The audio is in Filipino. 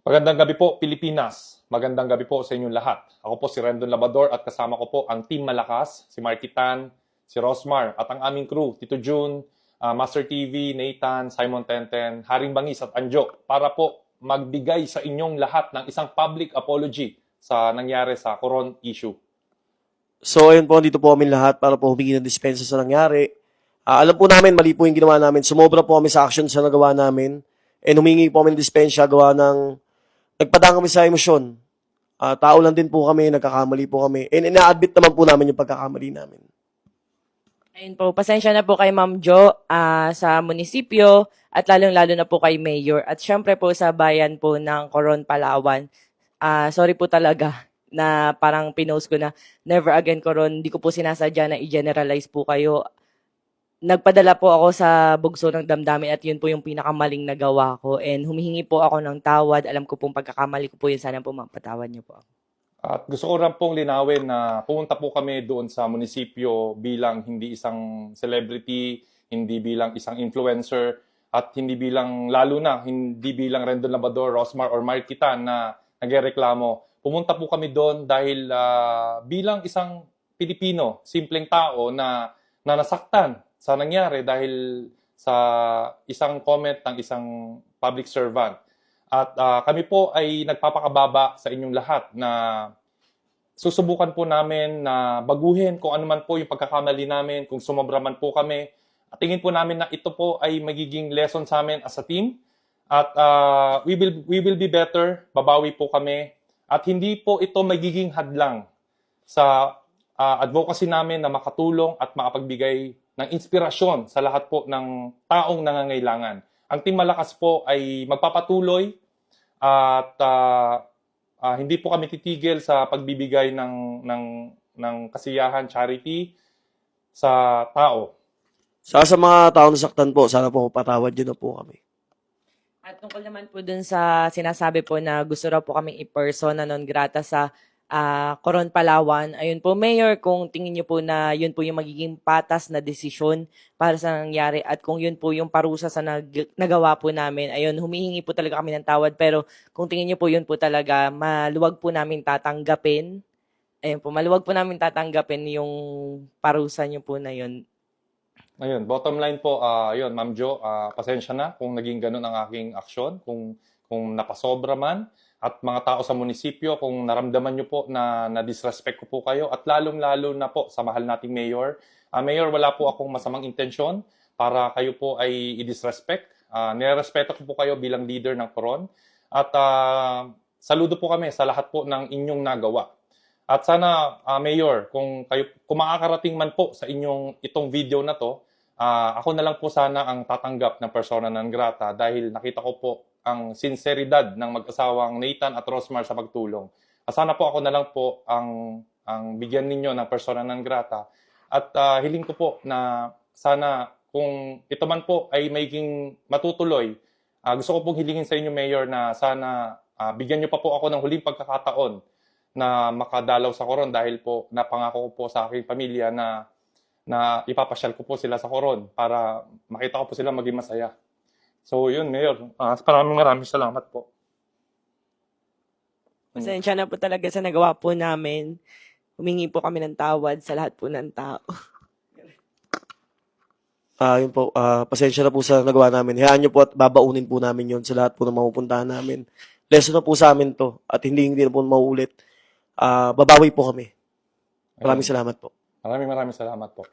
Magandang gabi po, Pilipinas. Magandang gabi po sa inyong lahat. Ako po si Rendon Labador at kasama ko po ang Team Malakas, si Marky Tan, si Rosmar, at ang aming crew, Tito June, Master TV, Nathan, Simon Tenten, Haring Bangis at Anjo, para po magbigay sa inyong lahat ng isang public apology sa nangyari sa Coron issue. So, ayun po, dito po kami lahat para po humingi ng dispensa sa nangyari. Alam po namin, mali po yung ginawa namin. Sumobra po kami sa action sa nagawa namin. And humingi po kami ng dispensa, gawa ng nagpadaan kami sa emosyon. Tao lang din po kami, nagkakamali po kami. And ina-admit naman po namin yung pagkakamali namin. Ayun po, pasensya na po kay Ma'am Jo sa munisipyo at lalong-lalo na po kay Mayor at syempre po sa bayan po ng Coron, Palawan. Sorry po talaga na parang pinost ko na never again Coron. Hindi ko po sinasadya na i-generalize po kayo. Nagpadala po ako sa bugso ng damdamin at yun po yung pinakamaling nagawa ko. And humihingi po ako ng tawad. Alam ko pong pagkakamali ko po yun. Sana po mapatawad niyo po ako. At gusto ko rin pong linawin na pumunta po kami doon sa munisipyo bilang hindi isang celebrity, hindi bilang isang influencer, at hindi bilang, lalo na, hindi bilang Rendon Labador, Rosmar, or Marky Tan na nagreklamo. Pumunta po kami doon dahil bilang isang Pilipino, simpleng tao na nasaktan sa nangyari dahil sa isang comment ng isang public servant. At kami po ay nagpapakababa sa inyong lahat na susubukan po namin na baguhin kung ano man po yung pagkakamali namin, kung sumobra man po kami. At tingin po namin na ito po ay magiging lesson sa amin as a team. At we will be better, babawi po kami. At hindi po ito magiging hadlang sa advocacy namin na makatulong at makapagbigay ng inspirasyon sa lahat po ng taong nangangailangan. Ang Team Malakas po ay magpapatuloy at hindi po kami titigil sa pagbibigay ng kasiyahan, charity sa tao. Sa mga tao nasaktan po, sana po patawad yun na po kami. At tungkol naman po dun sa sinasabi po na gusto raw po kaming i-persona non grata sa Coron, Palawan. Ayun po, Mayor, kung tingin niyo po na yun po yung magiging patas na desisyon para sa nangyari at kung yun po yung parusa sa nagawa po namin, ayun, humihingi po talaga kami ng tawad. Pero kung tingin niyo po yun po talaga, maluwag po namin tatanggapin. Ayun po, maluwag po namin tatanggapin yung parusa niyo po na yun. Ayun, bottom line po, yun, Ma'am Jo, pasensya na kung naging ganun ang aking aksyon, kung napasobra man, at mga tao sa munisipyo, kung naramdaman nyo po na disrespect ko po kayo, at lalong-lalo na po sa mahal nating mayor. Mayor, wala po akong masamang intensyon para kayo po ay i-disrespect. Nirespeto ko po kayo bilang leader ng Coron. At saludo po kami sa lahat po ng inyong nagawa. At sana, Mayor, kung makakarating man po sa itong video na to, ako na lang po sana ang tatanggap ng persona non grata dahil nakita ko po ang sinseridad ng mag-asawang Nathan at Rosmar sa pagtulong. Sana po ako na lang po ang bigyan ninyo ng persona non grata. At hiling ko po na sana kung ito man po ay maging matutuloy, gusto ko pong hilingin sa inyo, Mayor, na sana bigyan nyo pa po ako ng huling pagkakataon na makadalaw sa Coron dahil po napangako ko po sa aking pamilya na ipapasyal ko po sila sa Coron para makita ko po sila maging masaya. So yun, Mayor. Maraming salamat po. Pasensya na po talaga sa nagawa po namin. Humingi po kami ng tawad sa lahat po ng tao. Yun po, pasensya na po sa nagawa namin. Hayaan nyo po at babaunin po namin yon sa lahat po ng mapupuntahan namin. Lesson na po sa amin to at hindi na po mauulit. Babawi po kami. Maraming salamat po. Maraming salamat po.